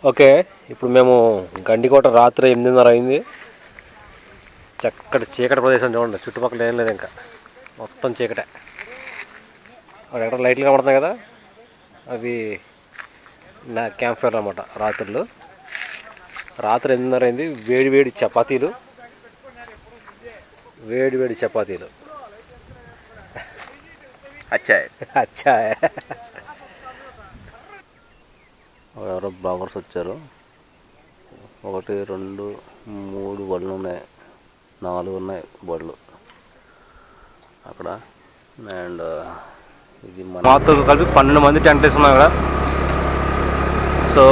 Okay, ఇప్పుడు మేము గండికోట రాత్రి 8:30 అయింది. చక్కటి చీకటి ప్రదేశం చూడండి, చుట్టుపక్కల ఏం లేదు, ఇంకా మొత్తం చీకటే. అక్కడ ఎక్కడ లైట్లు కనబడుతున్నాయి కదా, అవి నా క్యాంప్ ఫైర్ అనమాట. రాత్రి 8:30 అయింది. వేడి వేడి చపాతీలు అచ్చా. ఎవరో బ్లాగర్స్ వచ్చారు. 1 2 3 బళ్ళు ఉన్నాయి, 4 ఉన్నాయి బళ్ళు అక్కడ. అండ్ ఇది మాతో కలిపి 12 మంది టెంట్ వేసుకున్నాం అక్కడ. సో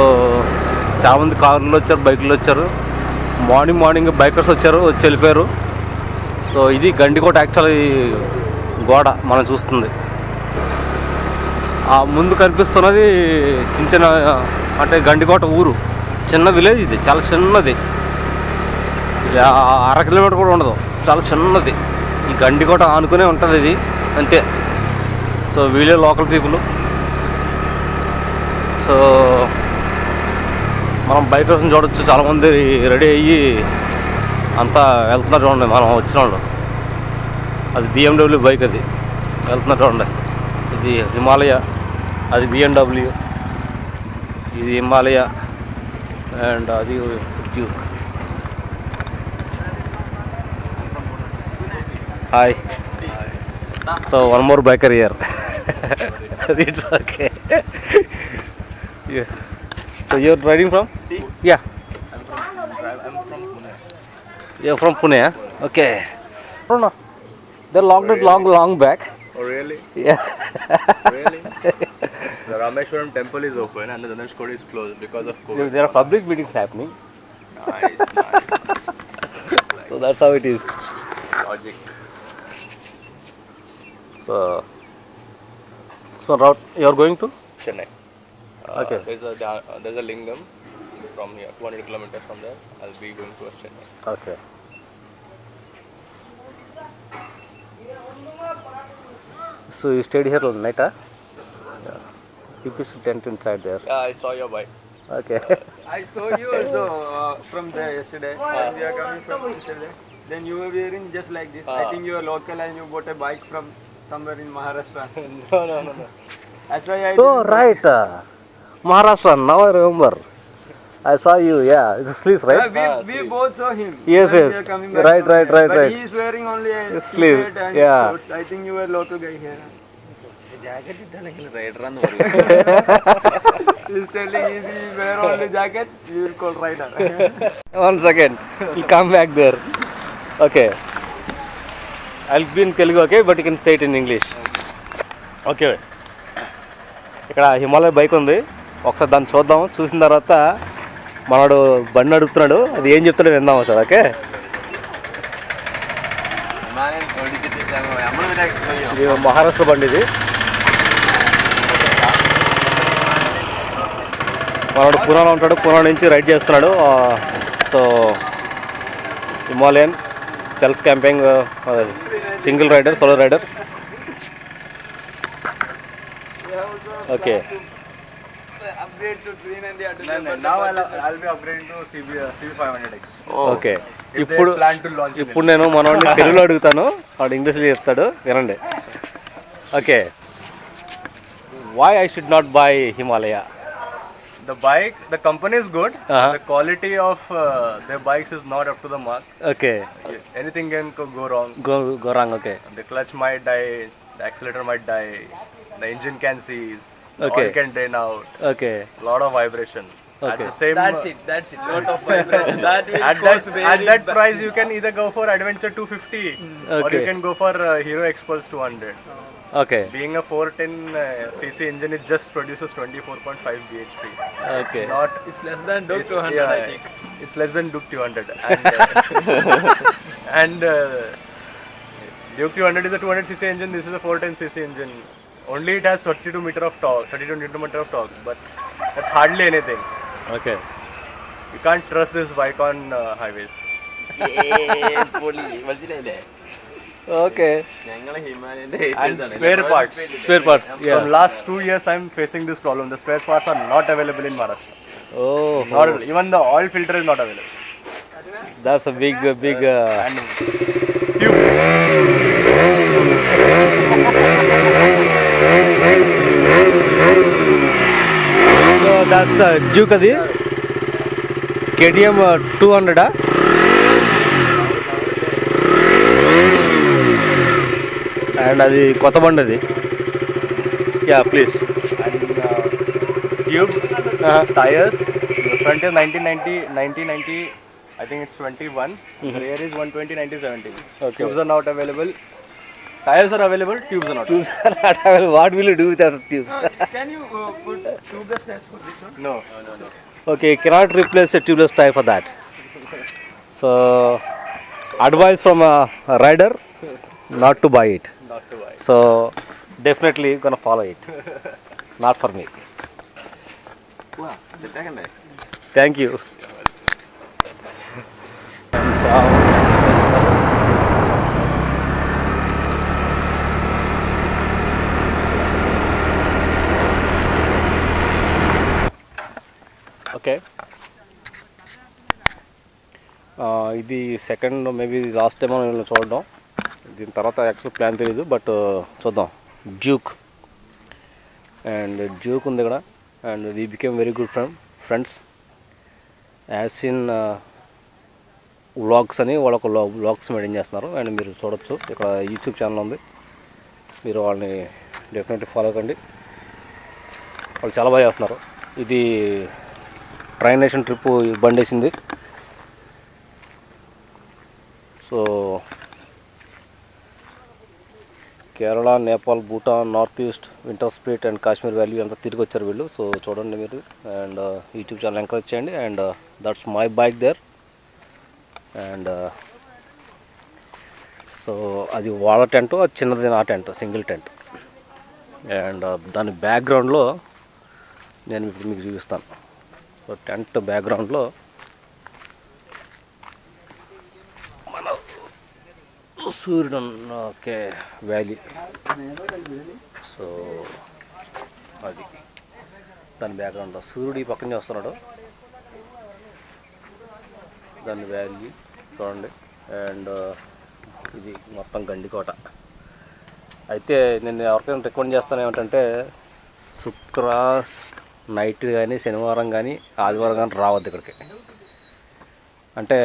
చాలామంది కార్లో వచ్చారు, బైకుల్లో వచ్చారు. మార్నింగ్ బైకర్స్ వచ్చి వెళ్ళిపోయారు. సో ఇది గండికోట యాక్చువల్లీ గోడ మనం చూస్తుంది. ఆ ముందు కనిపిస్తున్నది చిన్న అంటే గండికోట ఊరు, చిన్న విలేజ్. ఇది చాలా చిన్నది, 1/2 కిలోమీటర్ కూడా ఉండదు, చాలా చిన్నది. ఈ గండికోట ఆనుకునే ఉంటుంది ఇది, అంతే. సో వీళ్ళే లోకల్ పీపుల్. సో మనం బైకర్స్ని చూడొచ్చు, చాలామంది రెడీ అయ్యి అంతా వెళ్తున్నారు చూడండి. మనం వచ్చిన వాళ్ళు, అది BMW బైక్, అది వెళ్తున్నారు చూడండి. ఇది హిమాలయ, అది BMW, ఇది హిమాలయ, అండ్ అది Duke. Hi. So one more biker here. It's okay. So you're riding from? Yeah. I'm from Pune. You're from Pune, huh? Okay. I don't know. They locked it long back. Oh really? Yeah. Really? The Rameshwaram temple is open and the Dhanushkodi is closed because of COVID. There are public meetings happening. Nice. So that's how it is. Logic. So route you're going to? Chennai. Okay. There's a lingam from here, 200 kilometers from there. I'll be going towards Chennai. Okay. So you stayed here all night, huh? Yeah. You pitched a tent inside there. Yeah, I saw your bike. Okay. I saw you also from there yesterday. We are coming from yesterday. Then you were wearing just like this. I think you are local and you bought a bike from somewhere in Maharashtra. No. That's why I. Oh right, Maharashtra. Now I remember. I saw you. Yeah, it's sleeves, right? Yeah, we both saw him. Yes. We are coming back Right. But he is wearing only a Sleeve. t-shirt and Yeah. shorts. I think you were local guy here. He's telling if he wear only jacket, you will call rider. One second. We'll come back there. Okay. I'll be in Telugu, okay? But you can say it in English. Okay. ఇక్కడ Himalaya bike ఉంది, ఒకసారి దాన్ని చూద్దాం. చూసిన తర్వాత మనడు బండి అడుగుతున్నాడు, అది ఏం చెప్తాడో విందాం సార్. ఓకే. ఇది మహారాష్ట్ర బండి. ఇది మనడు పూనాలో ఉంటాడు, పూనా నుంచి రైడ్ చేస్తున్నాడు. So Himalayan self camping, single rider, solo rider. Okay. Upgrade to 390. Now I'll be upgrading to CB500X. Okay. If they plan to launch it. ఇప్పుడు నేను మనవాడిని తెలుగులో అడుగుతాను, వాడు ఇంగ్లీష్లో చెప్తాడు, వినండి. Okay. Why I should not buy Himalaya? The bike, the company is good. The quality of their bikes is not up to the mark. Okay. Anything can go wrong. Go wrong. Okay. The clutch might die, the accelerator might die, the engine can seize, the Okay. oil can drain out. Okay. Lot of vibration. Okay. At the same, That's it. Lot of vibration. at that price, you can either go for Adventure 250 or Okay. you can go for Hero Expulse 200. Okay. Being a 410cc engine, it just produces 24.5 bhp. Okay. It's not. It's less than Duke 200, Yeah, I think. it's less than Duke 200. And Duke 200 is a 200cc engine. This is a 410cc engine. Only it has 32 Nm of torque, but that's hardly anything. Okay. You can't trust this bike on highways. Okay. And spare parts. Yeah. From last 2 years, I'm facing this problem. The spare parts are not available in Maharashtra. Oh, Not even the oil filter is not available. that's a big. And tube. So that's Duke అది KTM 200. And అది కొత్త బండి అది. Yeah please. And tubes, tires. The front is 1990. I think it's 21. The rear is 120, 90, 70. Okay. Tubes are not available. Tires are available. Tubes are not. What will you do with our tubes? Can you put tubeless tires for this one? No. Okay, you cannot replace a tubeless tire for that. So, advice from a rider, not to buy it. Not to buy. So, definitely gonna follow it. Not for me. Wow, the second day. Thank you. Okay, ఇది second maybe last time మనం చూడడం. దీని తర్వాత actual plan తెలియదు, but చూద్దాం. Duke and Duke ఉంది ఇక్కడ. And we became very good friends as in vlogs అని వాళ్ళు ఒక వ్లాగ్స్ మెయింటైన్ చేస్తున్నారు. అండ్ మీరు చూడొచ్చు, ఇక్కడ యూట్యూబ్ ఛానల్ ఉంది, మీరు వాళ్ళని డెఫినెట్లీ ఫాలో కండి. వాళ్ళు చాలా బాగా చేస్తున్నారు. ఇది ట్రైన్ నేషన్ ట్రిప్ బండి వేసింది. So Kerala, Nepal, Bhutan, north east, winter split and Kashmir valley అంతా తిరిగి వచ్చారు వీళ్ళు. సో చూడండి మీరు, అండ్ యూట్యూబ్ ఛానల్ ఎంకరేజ్ చేయండి. And that's my bike there. And so అది వాళ్ళ టెంట్, అది చిన్నది నా టెంట్, సింగిల్ టెంట్. అండ్ దాని బ్యాక్గ్రౌండ్లో నేను ఇప్పుడు మీకు చూపిస్తాను. సో టెంట్ బ్యాక్గ్రౌండ్లో మన సూర్యుడు, ఓకే, వ్యాలీ. సో అది దాని బ్యాక్గ్రౌండ్లో సూర్యుడు ఈ పక్కన చేస్తున్నాడు, దాని వ్యాలీ చూడండి. అండ్ ఇది మొత్తం గండికోట. అయితే నేను ఎవరికైనా రికమెండ్ చేస్తాను ఏమిటంటే, శుక్ర నైట్ కానీ, శనివారం కానీ, ఆదివారం కానీ రావద్దు ఇక్కడికి. అంటే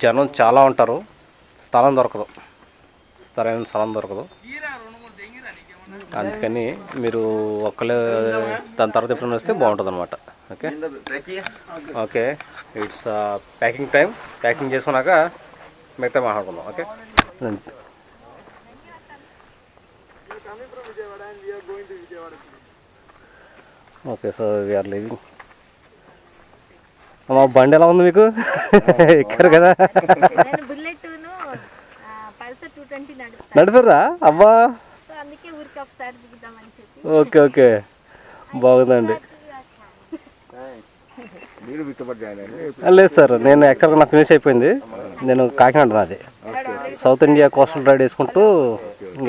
జనం చాలా ఉంటారు, స్థలం దొరకదు, సరైన స్థలం దొరకదు. అందుకని మీరు ఒక్కలే దాని తర్వాత ఎప్పుడైనా వస్తే బాగుంటుంది అనమాట. Okay okay, it's packing time. Packing చేసుకున్నాక మిగతా మాట్లాడుకుందాం. Okay okay, so we are living. మా బండి ఎలా ఉంది మీకు? ఎక్కారు కదా, నడిపారా? అబ్బా, ఓకే ఓకే, బాగుందండి. లేదు సార్, నేను యాక్చువల్గా నాకు ఫినిష్ అయిపోయింది. నేను కాకినాడ, నాది సౌత్ ఇండియా కోస్టల్ రైడ్ వేసుకుంటూ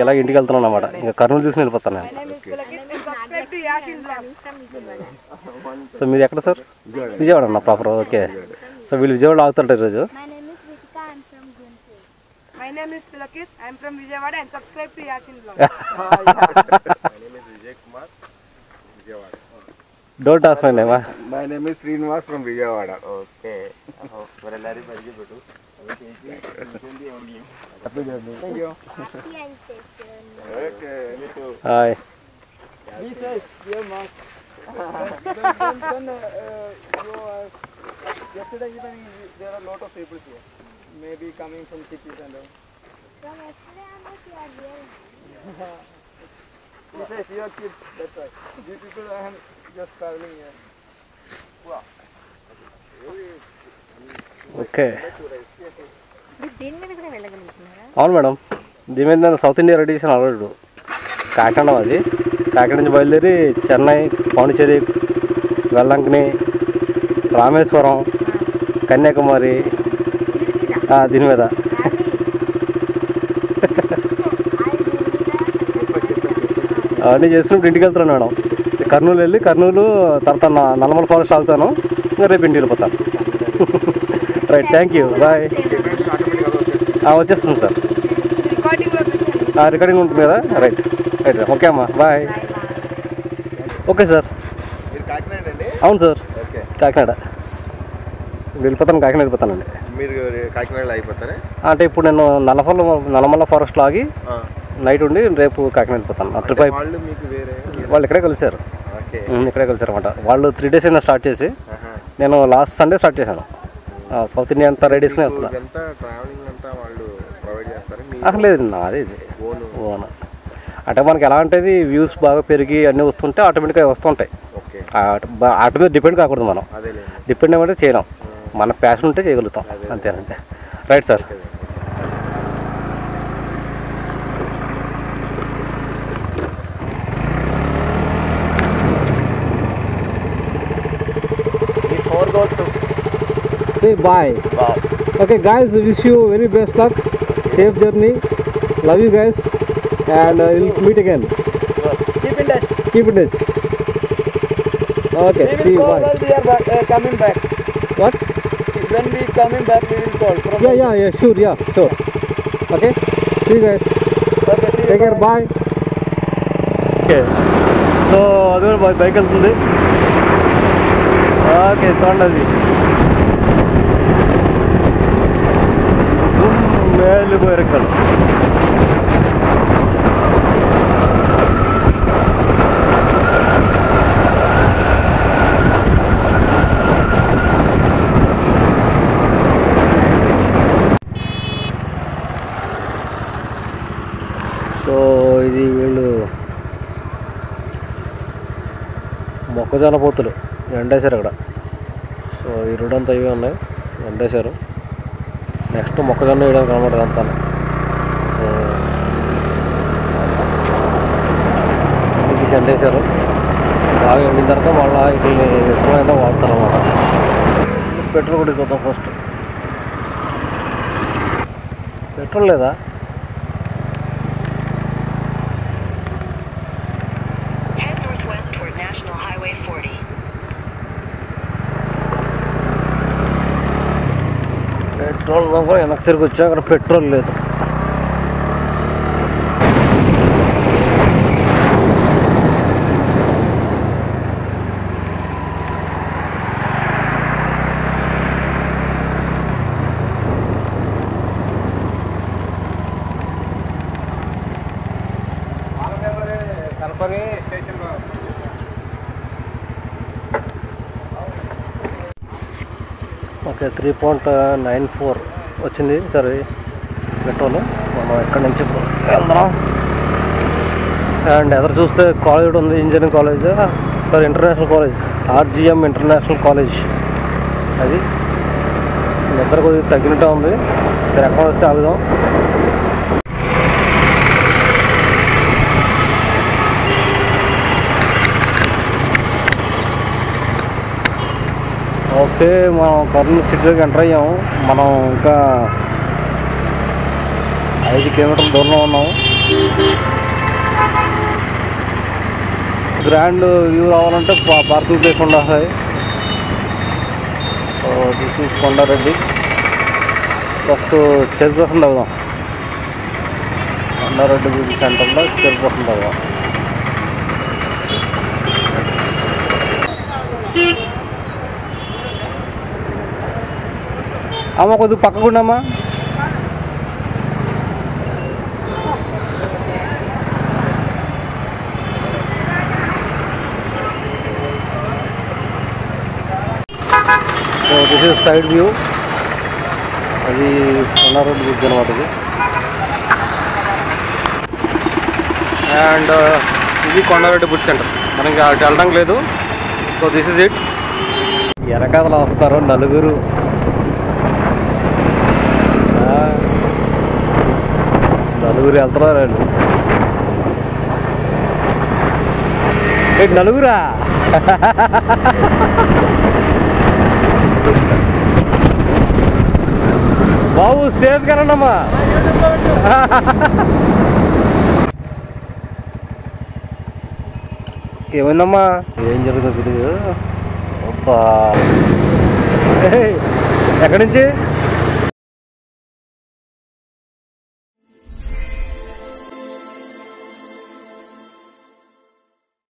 ఇలా ఇంటికి వెళ్తున్నాను అన్నమాట. ఇంకా కర్నూలు చూసి వెళ్ళిపోతాను నేను. సో మీది ఎక్కడ సార్? విజయవాడ అన్న ప్రాపర్. ఓకే, సో వీళ్ళు విజయవాడ ఆగుతారు ఈరోజు. My name is Pulakit. I am from Vijayawada and subscribe to Yasin Vlog. My name is Vijay Kumar, Vijayawada. Don't ask my name. My name is Srinivas from Vijayawada. Okay. Varellari parigi betu. Thank you. Okay, you too. Hi. Be safe, dear Mark. Yesterday evening there are a lot of people here. Maybe coming from cities and all. From yesterday onwards you are here. Be safe, you are kids. That's right. These people are just traveling here. Wow. Okay, దీని మీద కూడా వెళ్ళగలుగుతున్నారా? అవును madam. దీని మీద నేను south India ready చేసిన already. Kakinada, అది కాకినాడ నుంచి బయలుదేరి చెన్నై, పాండిచేరి, వెల్లంకని, రామేశ్వరం, కన్యాకుమారి, దీని మీద. అవన్నీ చేసినప్పుడు ఇంటికి వెళ్తున్నాను మేడం. కర్నూలు వెళ్ళి కర్నూలు తర్వాత నల్లమల ఫారెస్ట్ ఆగుతాను, ఇంకా రేపు ఇంటికి వెళ్ళిపోతాను. Right, thank you, bye. వచ్చేస్తుంది సార్, రికార్డింగ్ ఉంటుంది కదా. రైట్ రైట్, ఓకే అమ్మా, బాయ్. Okay sir. అవును సార్, కాకినాడ వెళ్ళిపోతాను, కాకినాడ వెళ్ళిపోతానండి. మీరు కాకినాడలో అయిపోతారా? అంటే ఇప్పుడు నేను నల్లమల్ల ఫారెస్ట్లో ఆగి నైట్ ఉండి రేపు కాకినాడ వెళ్ళిపోతాను. ట్రిప్ వాళ్ళు ఇక్కడే కలిసారు, ఇక్కడే కలిసారు అనమాట. వాళ్ళు 3 days అయినా స్టార్ట్ చేసి, నేను లాస్ట్ సండే స్టార్ట్ చేశాను. సౌత్ ఇండియా అంతా రెడీ చేసుకుని వెళ్తున్నా. లేదు, నాది ఇది ఓన్. అంటే మనకి ఎలా అంటే వ్యూస్ బాగా పెరిగి అన్నీ వస్తుంటే ఆటోమేటిక్గా వస్తుంటాయి. వాటి మీద డిపెండ్ కాకూడదు, మనం డిపెండ్ ఏమంటే చేయలేం, మన ప్యాషన్ ఉంటే చేయగలుగుతాం, అంతేనంటే. Right sir. Say bye. Bye. Okay guys, wish you very best luck, safe journey, love you guys, and we'll meet again. Keep in touch. Keep in touch. Okay, see you, bye. When we are coming back. What? When we coming back, we will call. Yeah, sure. Okay, see you guys. Okay, see you. Take care, bye. Okay, so అదే bike వెళ్తుంది. Okay, చూడండి మేలు పోయారు. So ఇది వీళ్ళు మొక్కజొన్న పొత్తులు ఎండేశారు అక్కడ. సో ఈ రోడ్ అంతా ఇవే ఉన్నాయి, ఎండేశారు. నెక్స్ట్ మొక్కజొన్న వేయడానికి అనమాట అంతా. సో ఇది ఎండేశారు, బాగా ఎండిన తర్వాత మళ్ళీ వీటిని ఎక్కువైనా వాడతారు అన్నమాట. పెట్రోల్ కూడా చూద్దాం ఫస్ట్. పెట్రోల్ లేదా? పెట్రోల్ కూడా వెనక్కి తిరిగి వచ్చా, అక్కడ పెట్రోల్ లేదు. ఓకే, 3.94 వచ్చింది సరే పెట్రోల్. మనం ఎక్కడి నుంచి వెళ్దాం. అండ్ ఎదురు చూస్తే కాలేజ్ ఉంది, engineering college, sorry international college, RGM international college. అది నిద్ర కొద్దిగా తగ్గినట్టు ఉంది. సరే ఎక్కడ వస్తే ఆగుదాం. ఓకే, మనం కర్నూలు సిటీలోకి ఎంటర్ అయ్యాము. మనం ఇంకా 5 కిలోమీటర్ల దూరంలో ఉన్నాము. గ్రాండ్ వ్యూ రావాలంటే పార్కింగ్ ప్లేస్ ఉండాలి. So this is Kondareddy. First chairperson అవుదాం. కొండారెడ్డి బ్యూటీ సెంటర్లో చైర్పర్సన్ అవుదాం. అమ్మ కొద్దిగా పక్కకుండమ్మా. So this is side view. అది కొండారెడ్డి బ్రిడ్జ్ అనమాట ఇది. అండ్ ఇది కొండారెడ్డి బ్రిడ్జ్ సెంటర్. మనం ఇంకా అటు వెళ్ళడం లేదు. So this is it. వెనకాతల వస్తారు నలుగురు. వెళ్తున్నారు వాళ్ళు. నలుగురా? బాబు సేఫ్ కానమ్మా. ఏమైందమ్మా? ఏం జరుగుతుందో తెలియదు. అబ్బా, ఎక్కడి నుంచి?